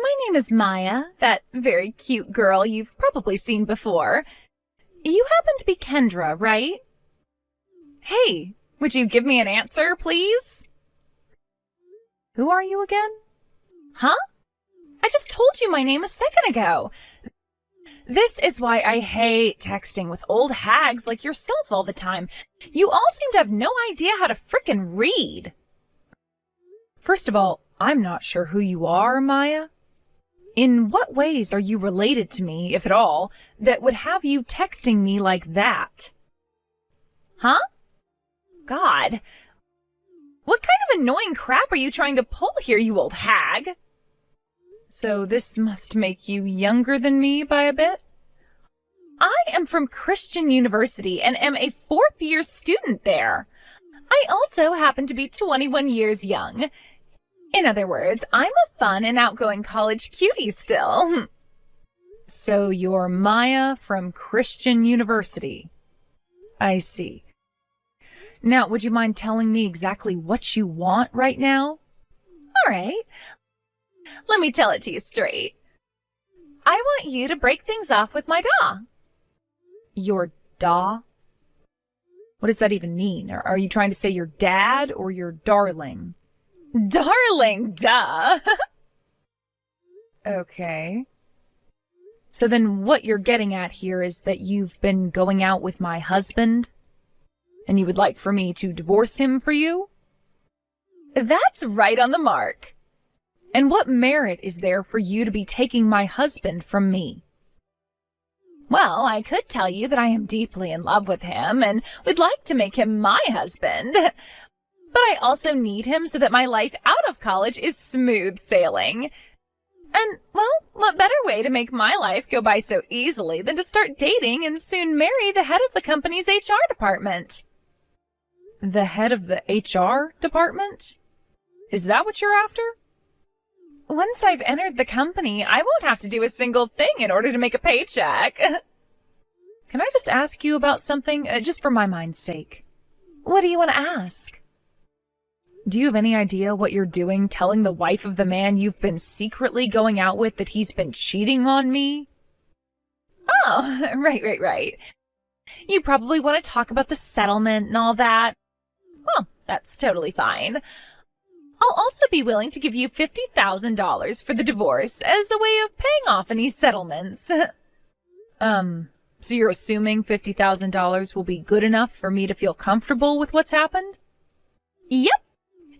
My name is Maya, that very cute girl you've probably seen before. You happen to be Kendra, right? Hey, would you give me an answer, please? Who are you again? Huh? I just told you my name a second ago. This is why I hate texting with old hags like yourself all the time. You all seem to have no idea how to frickin' read. First of all, I'm not sure who you are, Maya. In what ways are you related to me, if at all, that would have you texting me like that? Huh? God. What kind of annoying crap are you trying to pull here, you old hag? So this must make you younger than me by a bit? I am from Christian University and am a fourth-year student there. I also happen to be 21 years young. In other words, I'm a fun and outgoing college cutie still. So you're Maya from Christian University. I see. Now, would you mind telling me exactly what you want right now? All right. Let me tell it to you straight. I want you to break things off with my da. Your da? What does that even mean? Are you trying to say your dad or your darling? Darling, duh. Okay. So then what you're getting at here is that you've been going out with my husband? And you would like for me to divorce him for you? That's right on the mark. And what merit is there for you to be taking my husband from me? Well, I could tell you that I am deeply in love with him and would like to make him my husband. But I also need him so that my life out of college is smooth sailing. And, well, what better way to make my life go by so easily than to start dating and soon marry the head of the company's HR department? The head of the HR department? Is that what you're after? Once I've entered the company, I won't have to do a single thing in order to make a paycheck. Can I just ask you about something, just for my mind's sake? What do you want to ask? Do you have any idea what you're doing telling the wife of the man you've been secretly going out with that he's been cheating on me? Oh, right. You probably want to talk about the settlement and all that. Well, that's totally fine. I'll also be willing to give you $50,000 for the divorce as a way of paying off any settlements. So you're assuming $50,000 will be good enough for me to feel comfortable with what's happened? Yep.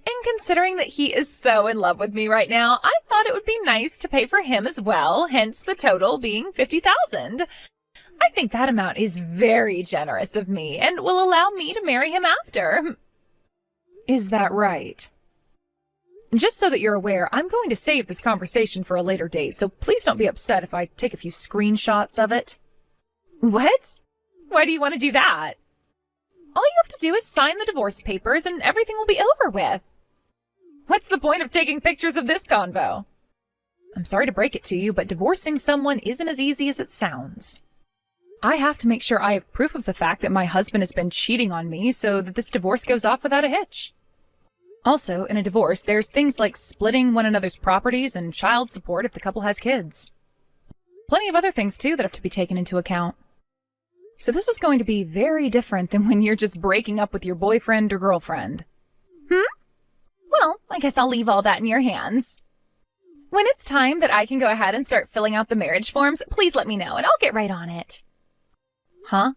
And considering that he is so in love with me right now, I thought it would be nice to pay for him as well, hence the total being $50,000. I think that amount is very generous of me and will allow me to marry him after. Is that right? Just so that you're aware, I'm going to save this conversation for a later date, so please don't be upset if I take a few screenshots of it. What? Why do you want to do that? All you have to do is sign the divorce papers and everything will be over with. What's the point of taking pictures of this convo? I'm sorry to break it to you, but divorcing someone isn't as easy as it sounds. I have to make sure I have proof of the fact that my husband has been cheating on me so that this divorce goes off without a hitch. Also, in a divorce, there's things like splitting one another's properties and child support if the couple has kids. Plenty of other things, too, that have to be taken into account. So this is going to be very different than when you're just breaking up with your boyfriend or girlfriend. Well, I guess I'll leave all that in your hands. When it's time that I can go ahead and start filling out the marriage forms, please let me know and I'll get right on it. Huh?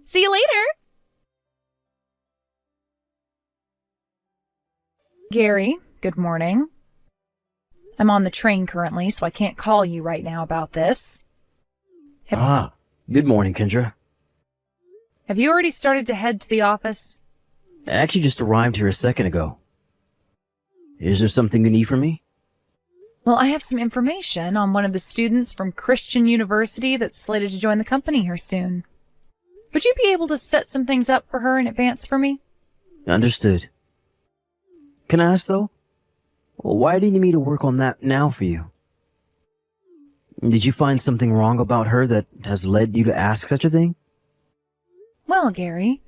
See you later! Gary, good morning. I'm on the train currently, so I can't call you right now about this. Good morning, Kendra. Have you already started to head to the office? I actually just arrived here a second ago. Is there something you need from me? Well, I have some information on one of the students from Christian University that's slated to join the company here soon. Would you be able to set some things up for her in advance for me? Understood. Can I ask, though? Why do you need me to work on that now for you? Did you find something wrong about her that has led you to ask such a thing? Well, Gary,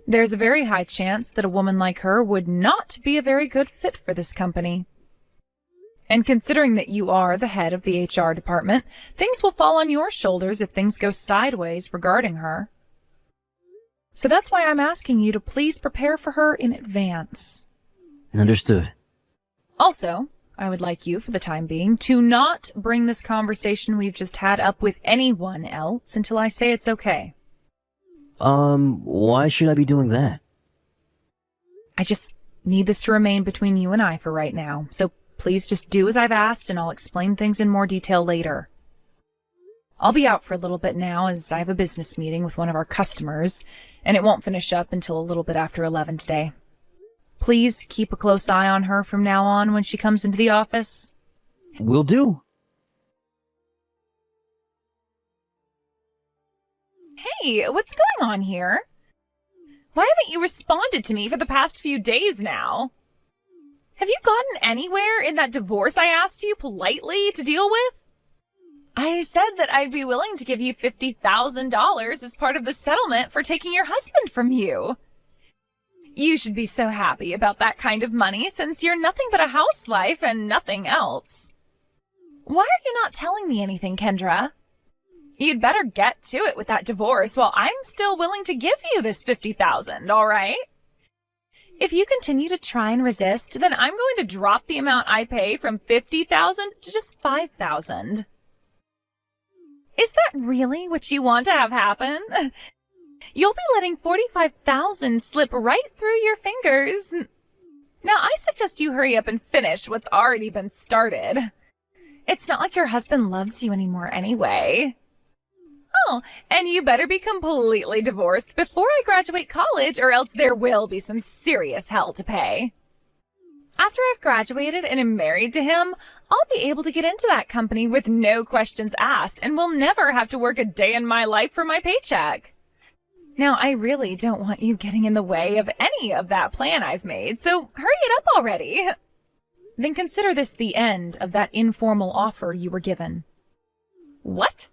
there's a very high chance that a woman like her would not be a very good fit for this company. And considering that you are the head of the HR department, things will fall on your shoulders if things go sideways regarding her. So that's why I'm asking you to please prepare for her in advance. Understood. Also, I would like you, for the time being, to not bring this conversation we've just had up with anyone else until I say it's okay. Why should I be doing that? I just need this to remain between you and I for right now, so please just do as I've asked and I'll explain things in more detail later. I'll be out for a little bit now as I have a business meeting with one of our customers, and it won't finish up until a little bit after 11 today. Please keep a close eye on her from now on when she comes into the office. Will do. Hey, what's going on here? Why haven't you responded to me for the past few days now? Have you gotten anywhere in that divorce I asked you politely to deal with? I said that I'd be willing to give you $50,000 as part of the settlement for taking your husband from you. You should be so happy about that kind of money since you're nothing but a housewife and nothing else. Why are you not telling me anything, Kendra? You'd better get to it with that divorce while I'm still willing to give you this $50,000, all right? If you continue to try and resist, then I'm going to drop the amount I pay from $50,000 to just $5,000. Is that really what you want to have happen? You'll be letting $45,000 slip right through your fingers. Now, I suggest you hurry up and finish what's already been started. It's not like your husband loves you anymore anyway. Oh, and you better be completely divorced before I graduate college, or else there will be some serious hell to pay. After I've graduated and am married to him, I'll be able to get into that company with no questions asked and will never have to work a day in my life for my paycheck. Now, I really don't want you getting in the way of any of that plan I've made, so hurry it up already. Then consider this the end of that informal offer you were given. What?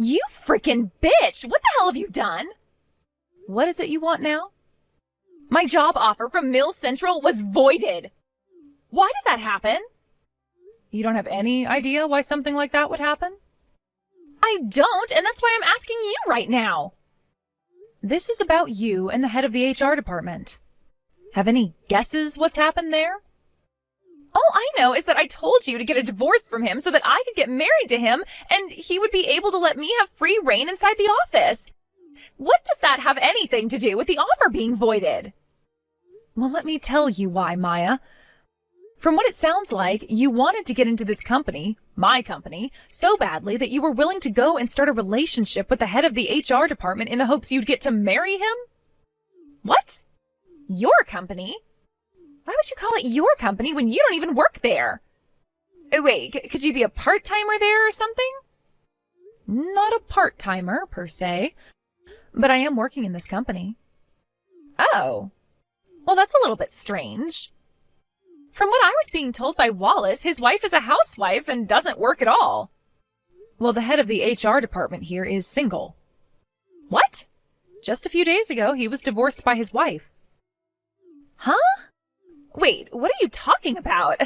You frickin' bitch! What the hell have you done? What is it you want now? My job offer from Mills Central was voided. Why did that happen? You don't have any idea why something like that would happen? I don't, and that's why I'm asking you right now. This is about you and the head of the HR department. Have any guesses what's happened there? All I know is that I told you to get a divorce from him so that I could get married to him and he would be able to let me have free reign inside the office. What does that have anything to do with the offer being voided? Well, let me tell you why, Maya. From what it sounds like, you wanted to get into this company, my company, so badly that you were willing to go and start a relationship with the head of the HR department in the hopes you'd get to marry him? What? Your company? Why would you call it your company when you don't even work there? Oh, wait, could you be a part-timer there or something? Not a part-timer, per se, but I am working in this company. Oh, well, that's a little bit strange. From what I was being told by Wallace, his wife is a housewife and doesn't work at all. Well, the head of the HR department here is single. What? Just a few days ago, he was divorced by his wife. Huh? Wait, what are you talking about?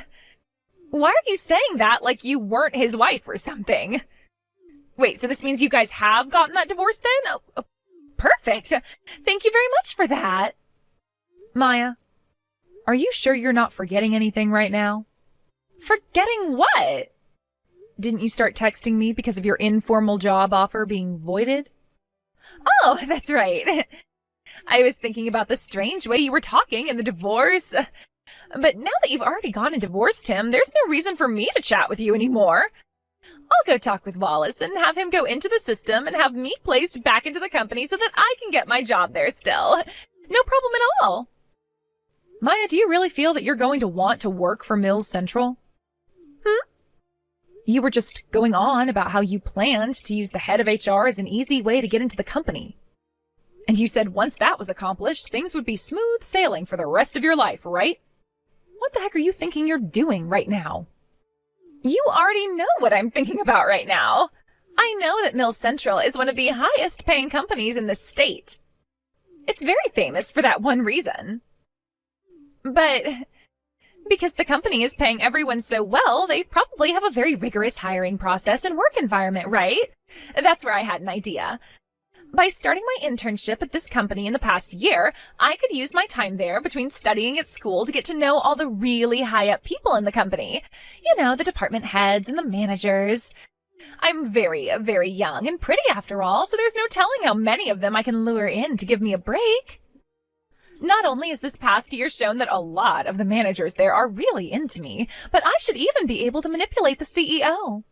Why are you saying that like you weren't his wife or something? Wait, so this means you guys have gotten that divorce then? Oh, perfect. Thank you very much for that. Maya, are you sure you're not forgetting anything right now? Forgetting what? Didn't you start texting me because of your informal job offer being voided? Oh, that's right. I was thinking about the strange way you were talking and the divorce. But now that you've already gone and divorced him, there's no reason for me to chat with you anymore. I'll go talk with Wallace and have him go into the system and have me placed back into the company so that I can get my job there still. No problem at all. Maya, do you really feel that you're going to want to work for Mills Central? You were just going on about how you planned to use the head of HR as an easy way to get into the company. And you said once that was accomplished, things would be smooth sailing for the rest of your life, right? What the heck are you thinking you're doing right now? You already know what I'm thinking about right now. I know that Mills Central is one of the highest paying companies in the state. It's very famous for that one reason. But because the company is paying everyone so well, they probably have a very rigorous hiring process and work environment, right? That's where I had an idea. By starting my internship at this company in the past year, I could use my time there between studying at school to get to know all the really high-up people in the company. You know, the department heads and the managers. I'm very, very young and pretty after all, so there's no telling how many of them I can lure in to give me a break. Not only has this past year shown that a lot of the managers there are really into me, but I should even be able to manipulate the CEO.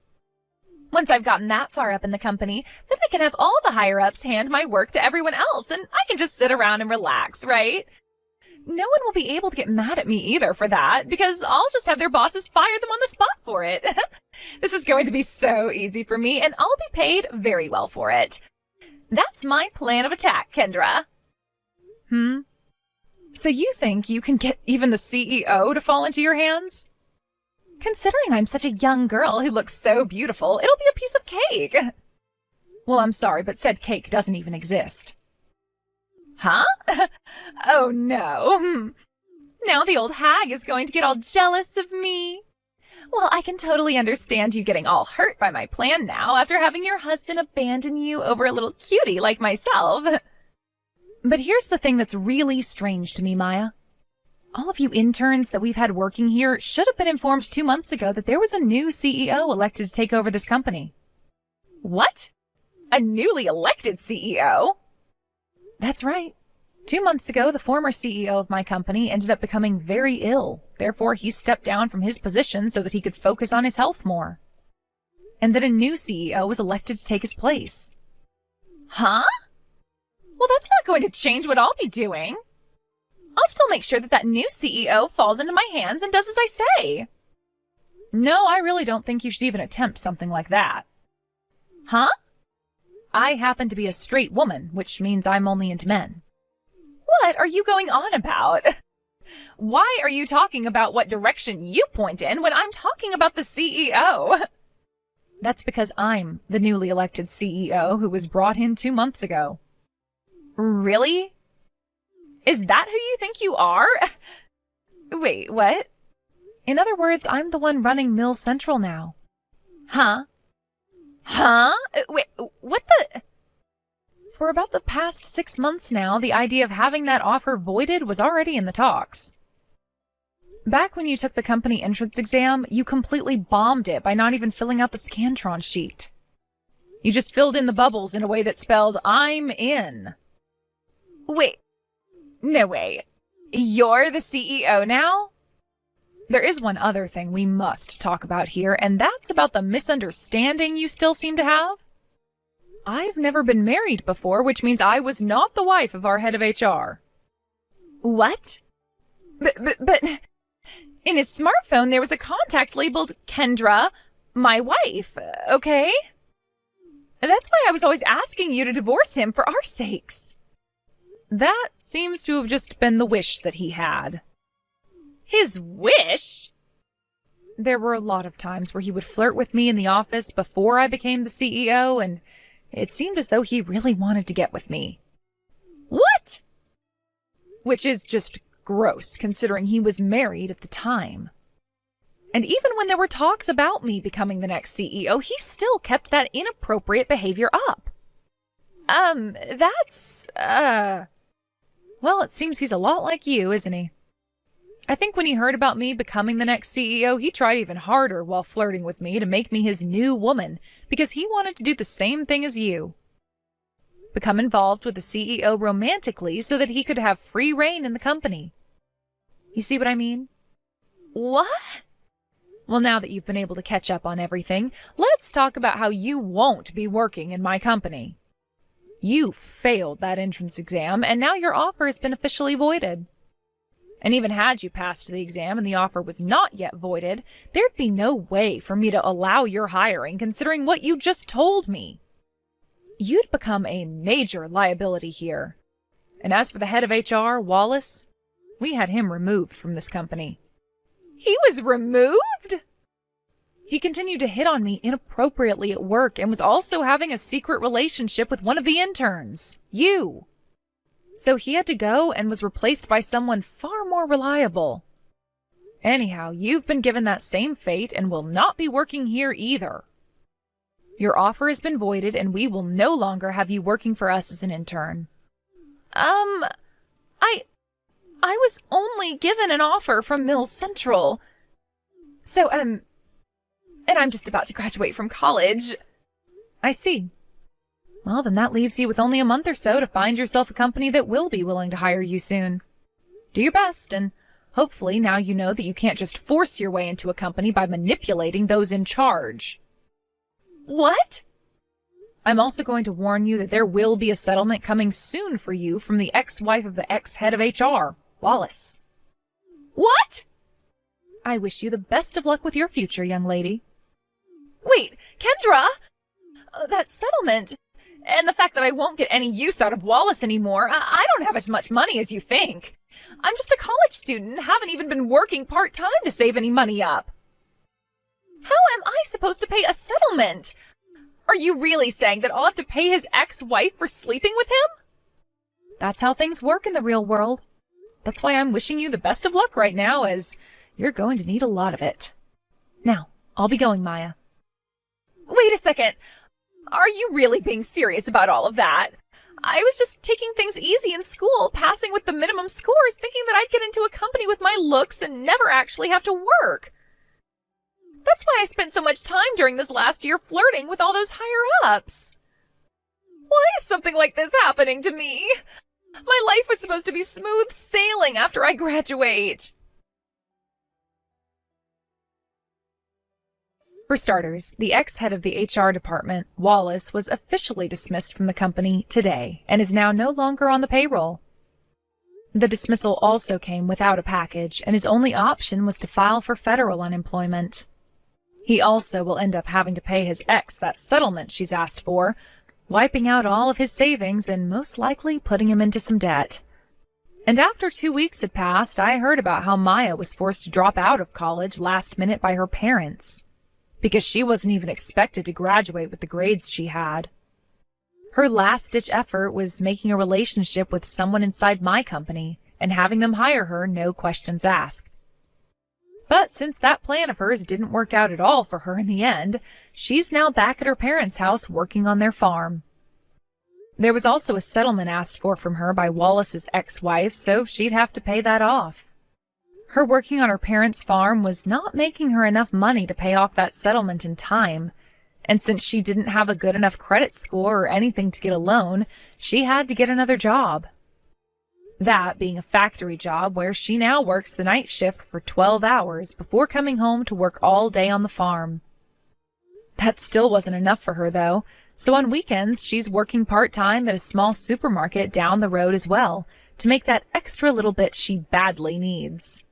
Once I've gotten that far up in the company, then I can have all the higher-ups hand my work to everyone else, and I can just sit around and relax, right? No one will be able to get mad at me either for that, because I'll just have their bosses fire them on the spot for it. This is going to be so easy for me, and I'll be paid very well for it. That's my plan of attack, Kendra. So you think you can get even the CEO to fall into your hands? Considering I'm such a young girl who looks so beautiful, it'll be a piece of cake. Well, I'm sorry, but said cake doesn't even exist. Huh? Oh no. Now the old hag is going to get all jealous of me. Well, I can totally understand you getting all hurt by my plan now after having your husband abandon you over a little cutie like myself. But here's the thing that's really strange to me, Maya. All of you interns that we've had working here should have been informed 2 months ago that there was a new CEO elected to take over this company. What? A newly elected CEO? That's right. 2 months ago, the former CEO of my company ended up becoming very ill. Therefore, he stepped down from his position so that he could focus on his health more. And then a new CEO was elected to take his place. Huh? Well, that's not going to change what I'll be doing. I'll still make sure that new CEO falls into my hands and does as I say. No, I really don't think you should even attempt something like that. Huh? I happen to be a straight woman, which means I'm only into men. What are you going on about? Why are you talking about what direction you point in when I'm talking about the CEO? That's because I'm the newly elected CEO who was brought in 2 months ago. Really? Is that who you think you are? Wait, what? In other words, I'm the one running Mill Central now. Huh? Huh? Wait, what the? For about the past 6 months now, the idea of having that offer voided was already in the talks. Back when you took the company entrance exam, you completely bombed it by not even filling out the Scantron sheet. You just filled in the bubbles in a way that spelled, I'm in. Wait. No way. You're the CEO now? There is one other thing we must talk about here, and that's about the misunderstanding you still seem to have. I've never been married before, which means I was not the wife of our head of HR. What? But in his smartphone there was a contact labeled Kendra, my wife, okay? That's why I was always asking you to divorce him for our sakes. That seems to have just been the wish that he had. His wish? There were a lot of times where he would flirt with me in the office before I became the CEO, and it seemed as though he really wanted to get with me. What? Which is just gross, considering he was married at the time. And even when there were talks about me becoming the next CEO, he still kept that inappropriate behavior up. Well, it seems he's a lot like you, isn't he? I think when he heard about me becoming the next CEO, he tried even harder while flirting with me to make me his new woman, because he wanted to do the same thing as you. Become involved with the CEO romantically so that he could have free reign in the company. You see what I mean? What? Well, now that you've been able to catch up on everything, let's talk about how you won't be working in my company. You failed that entrance exam, and now your offer has been officially voided. And even had you passed the exam and the offer was not yet voided, there'd be no way for me to allow your hiring considering what you just told me. You'd become a major liability here. And as for the head of HR, Wallace, we had him removed from this company. He was removed? He continued to hit on me inappropriately at work and was also having a secret relationship with one of the interns, you. So he had to go and was replaced by someone far more reliable. Anyhow, you've been given that same fate and will not be working here either. Your offer has been voided and we will no longer have you working for us as an intern. I was only given an offer from Mills Central. So, and I'm just about to graduate from college. I see. Well, then that leaves you with only a month or so to find yourself a company that will be willing to hire you soon. Do your best, and hopefully now you know that you can't just force your way into a company by manipulating those in charge. What? I'm also going to warn you that there will be a settlement coming soon for you from the ex-wife of the ex-head of HR, Wallace. What? I wish you the best of luck with your future, young lady. Wait, Kendra! That settlement, and the fact that I won't get any use out of Wallace anymore, I don't have as much money as you think. I'm just a college student and haven't even been working part-time to save any money up. How am I supposed to pay a settlement? Are you really saying that I'll have to pay his ex-wife for sleeping with him? That's how things work in the real world. That's why I'm wishing you the best of luck right now, as you're going to need a lot of it. Now, I'll be going, Maya. Wait a second. Are you really being serious about all of that? I was just taking things easy in school, passing with the minimum scores, thinking that I'd get into a company with my looks and never actually have to work. That's why I spent so much time during this last year flirting with all those higher-ups. Why is something like this happening to me? My life was supposed to be smooth sailing after I graduate. For starters, the ex-head of the HR department, Wallace, was officially dismissed from the company today and is now no longer on the payroll. The dismissal also came without a package, and his only option was to file for federal unemployment. He also will end up having to pay his ex that settlement she's asked for, wiping out all of his savings and most likely putting him into some debt. And after 2 weeks had passed, I heard about how Maya was forced to drop out of college last minute by her parents, because she wasn't even expected to graduate with the grades she had. Her last-ditch effort was making a relationship with someone inside my company and having them hire her, no questions asked. But since that plan of hers didn't work out at all for her in the end, she's now back at her parents' house working on their farm. There was also a settlement asked for from her by Wallace's ex-wife, so she'd have to pay that off. Her working on her parents' farm was not making her enough money to pay off that settlement in time, and since she didn't have a good enough credit score or anything to get a loan, she had to get another job. That being a factory job where she now works the night shift for 12 hours before coming home to work all day on the farm. That still wasn't enough for her, though, so on weekends she's working part-time at a small supermarket down the road as well, to make that extra little bit she badly needs.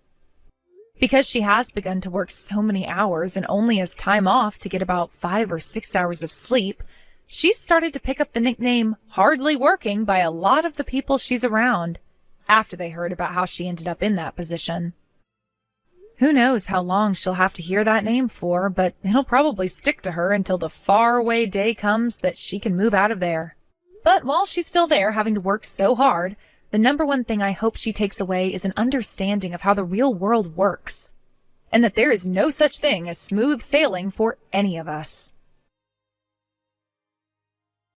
Because she has begun to work so many hours and only has time off to get about 5 or 6 hours of sleep, she's started to pick up the nickname hardly working by a lot of the people she's around, after they heard about how she ended up in that position. Who knows how long she'll have to hear that name for, but it'll probably stick to her until the faraway day comes that she can move out of there. But while she's still there having to work so hard, the number one thing I hope she takes away is an understanding of how the real world works, and that there is no such thing as smooth sailing for any of us.